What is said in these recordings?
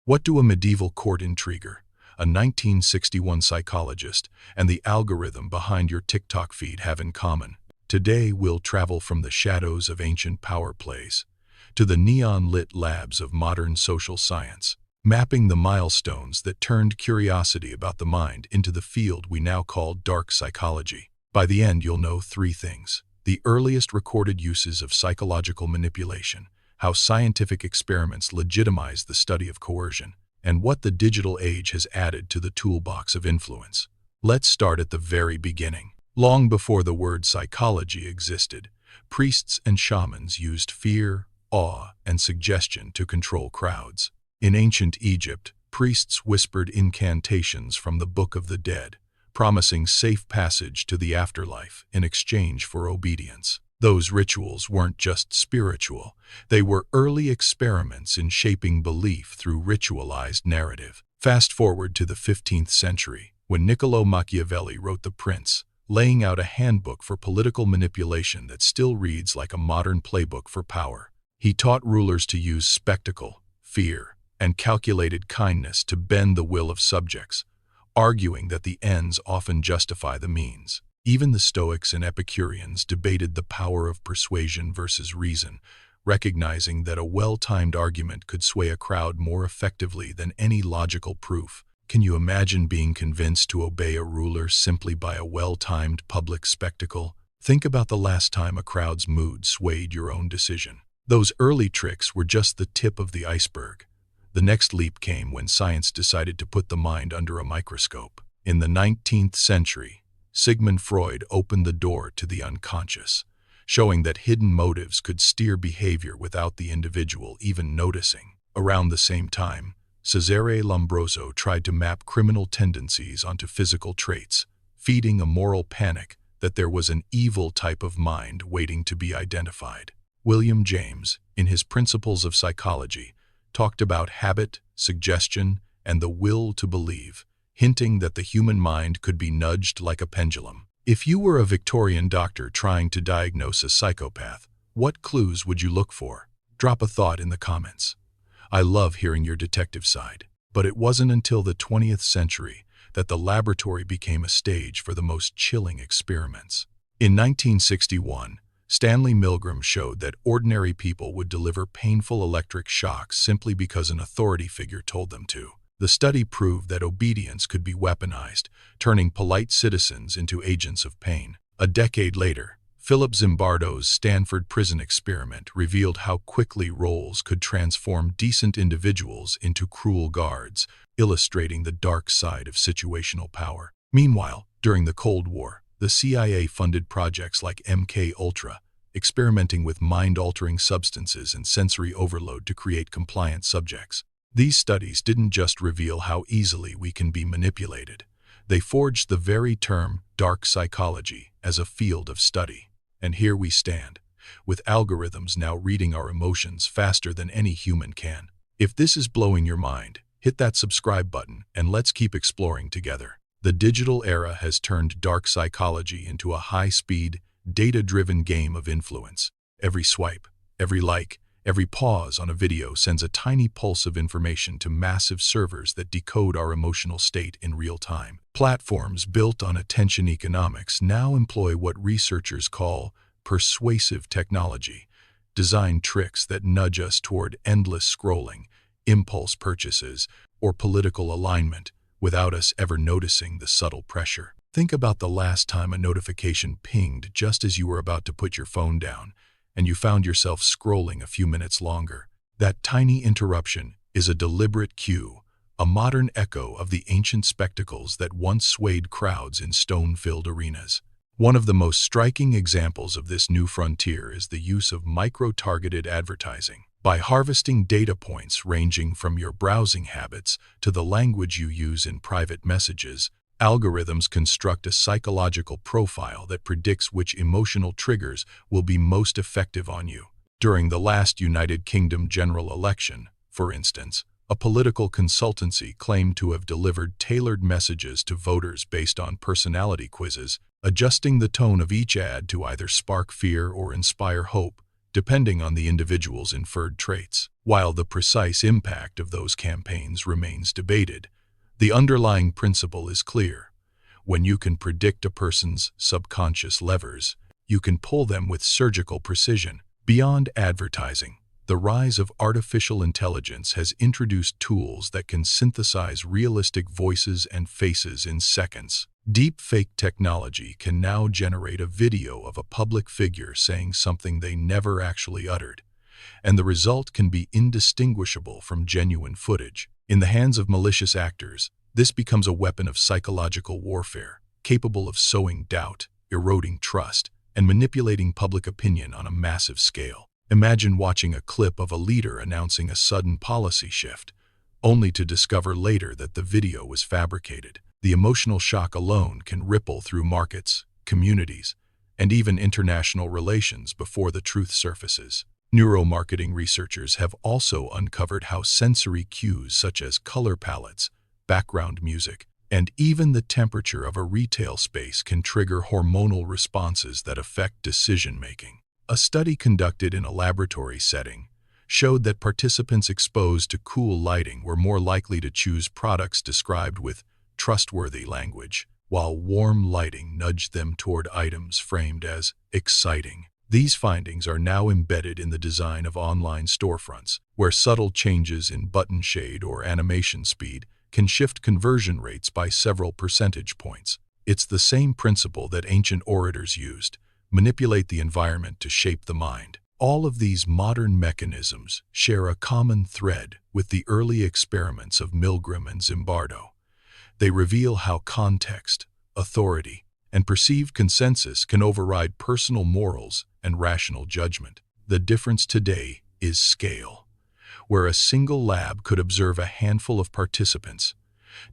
What do a medieval court intriguer, a 1961 psychologist, and the algorithm behind your TikTok feed have in common? Today, we'll travel from the shadows of ancient power plays to the neon-lit labs of modern social science, mapping the milestones that turned curiosity about the mind into the field we now call dark psychology. By the end, you'll know three things: the earliest recorded uses of psychological manipulation, how scientific experiments legitimize the study of coercion, and what the digital age has added to the toolbox of influence. Let's start at the very beginning. Long before the word psychology existed, priests and shamans used fear, awe, and suggestion to control crowds. In ancient Egypt, priests whispered incantations from the Book of the Dead, promising safe passage to the afterlife in exchange for obedience. Those rituals weren't just spiritual, they were early experiments in shaping belief through ritualized narrative. Fast forward to the 15th century, when Niccolò Machiavelli wrote The Prince, laying out a handbook for political manipulation that still reads like a modern playbook for power. He taught rulers to use spectacle, fear, and calculated kindness to bend the will of subjects, arguing that the ends often justify the means. Even the Stoics and Epicureans debated the power of persuasion versus reason, recognizing that a well-timed argument could sway a crowd more effectively than any logical proof. Can you imagine being convinced to obey a ruler simply by a well-timed public spectacle? Think about the last time a crowd's mood swayed your own decision. Those early tricks were just the tip of the iceberg. The next leap came when science decided to put the mind under a microscope. In the 19th century, Sigmund Freud opened the door to the unconscious, showing that hidden motives could steer behavior without the individual even noticing. Around the same time, Cesare Lombroso tried to map criminal tendencies onto physical traits, feeding a moral panic that there was an evil type of mind waiting to be identified. William James, in his Principles of Psychology, talked about habit, suggestion, and the will to believe, hinting that the human mind could be nudged like a pendulum. If you were a Victorian doctor trying to diagnose a psychopath, what clues would you look for? Drop a thought in the comments. I love hearing your detective side. But it wasn't until the 20th century that the laboratory became a stage for the most chilling experiments. In 1961, Stanley Milgram showed that ordinary people would deliver painful electric shocks simply because an authority figure told them to. The study proved that obedience could be weaponized, turning polite citizens into agents of pain. A decade later, Philip Zimbardo's Stanford prison experiment revealed how quickly roles could transform decent individuals into cruel guards, illustrating the dark side of situational power. Meanwhile, during the Cold War, the CIA funded projects like MK Ultra, experimenting with mind-altering substances and sensory overload to create compliant subjects. These studies didn't just reveal how easily we can be manipulated. They forged the very term dark psychology as a field of study. And here we stand, with algorithms now reading our emotions faster than any human can. If this is blowing your mind, hit that subscribe button and let's keep exploring together. The digital era has turned dark psychology into a high-speed, data-driven game of influence. Every swipe, every like, every pause on a video sends a tiny pulse of information to massive servers that decode our emotional state in real time. Platforms built on attention economics now employ what researchers call persuasive technology, design tricks that nudge us toward endless scrolling, impulse purchases, or political alignment without us ever noticing the subtle pressure. Think about the last time a notification pinged just as you were about to put your phone down, and you found yourself scrolling a few minutes longer. That tiny interruption is a deliberate cue, a modern echo of the ancient spectacles that once swayed crowds in stone-filled arenas. One of the most striking examples of this new frontier is the use of micro-targeted advertising. By harvesting data points ranging from your browsing habits to the language you use in private messages, algorithms construct a psychological profile that predicts which emotional triggers will be most effective on you. During the last United Kingdom general election, for instance, a political consultancy claimed to have delivered tailored messages to voters based on personality quizzes, adjusting the tone of each ad to either spark fear or inspire hope, depending on the individual's inferred traits. While the precise impact of those campaigns remains debated, the underlying principle is clear. When you can predict a person's subconscious levers, you can pull them with surgical precision. Beyond advertising, the rise of artificial intelligence has introduced tools that can synthesize realistic voices and faces in seconds. Deepfake technology can now generate a video of a public figure saying something they never actually uttered, and the result can be indistinguishable from genuine footage. In the hands of malicious actors, this becomes a weapon of psychological warfare, capable of sowing doubt, eroding trust, and manipulating public opinion on a massive scale. Imagine watching a clip of a leader announcing a sudden policy shift, only to discover later that the video was fabricated. The emotional shock alone can ripple through markets, communities, and even international relations before the truth surfaces. Neuromarketing researchers have also uncovered how sensory cues such as color palettes, background music, and even the temperature of a retail space can trigger hormonal responses that affect decision-making. A study conducted in a laboratory setting showed that participants exposed to cool lighting were more likely to choose products described with trustworthy language, while warm lighting nudged them toward items framed as exciting. These findings are now embedded in the design of online storefronts, where subtle changes in button shade or animation speed can shift conversion rates by several percentage points. It's the same principle that ancient orators used: manipulate the environment to shape the mind. All of these modern mechanisms share a common thread with the early experiments of Milgram and Zimbardo. They reveal how context, authority, and perceived consensus can override personal morals and rational judgment. The difference today is scale. Where a single lab could observe a handful of participants,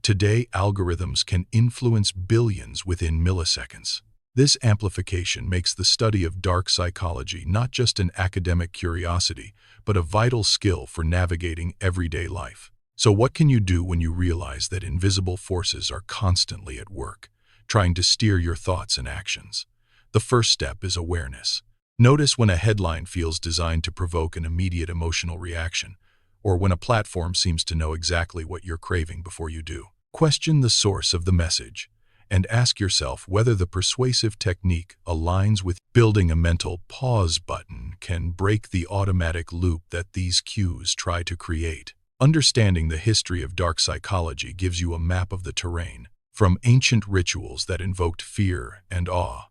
today algorithms can influence billions within milliseconds. This amplification makes the study of dark psychology not just an academic curiosity, but a vital skill for navigating everyday life. So what can you do when you realize that invisible forces are constantly at work, trying to steer your thoughts and actions? The first step is awareness. Notice when a headline feels designed to provoke an immediate emotional reaction, or when a platform seems to know exactly what you're craving before you do. Question the source of the message, and ask yourself whether the persuasive technique aligns with. Building a mental pause button can break the automatic loop that these cues try to create. Understanding the history of dark psychology gives you a map of the terrain, from ancient rituals that invoked fear and awe,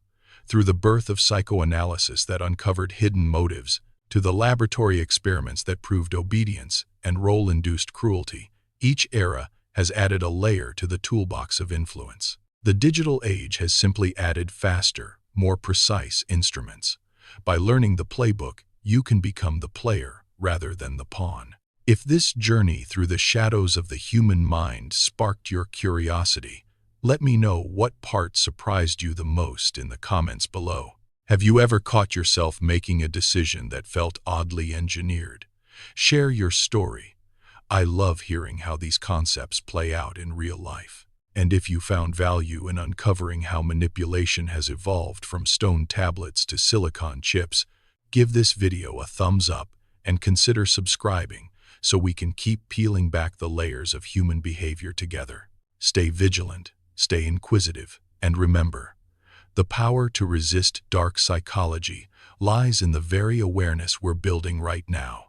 through the birth of psychoanalysis that uncovered hidden motives, to the laboratory experiments that proved obedience and role-induced cruelty. Each era has added a layer to the toolbox of influence. The digital age has simply added faster, more precise instruments. By learning the playbook, you can become the player rather than the pawn. If this journey through the shadows of the human mind sparked your curiosity, let me know what part surprised you the most in the comments below. Have you ever caught yourself making a decision that felt oddly engineered? Share your story. I love hearing how these concepts play out in real life. And if you found value in uncovering how manipulation has evolved from stone tablets to silicon chips, give this video a thumbs up and consider subscribing so we can keep peeling back the layers of human behavior together. Stay vigilant, stay inquisitive, and remember, the power to resist dark psychology lies in the very awareness we're building right now.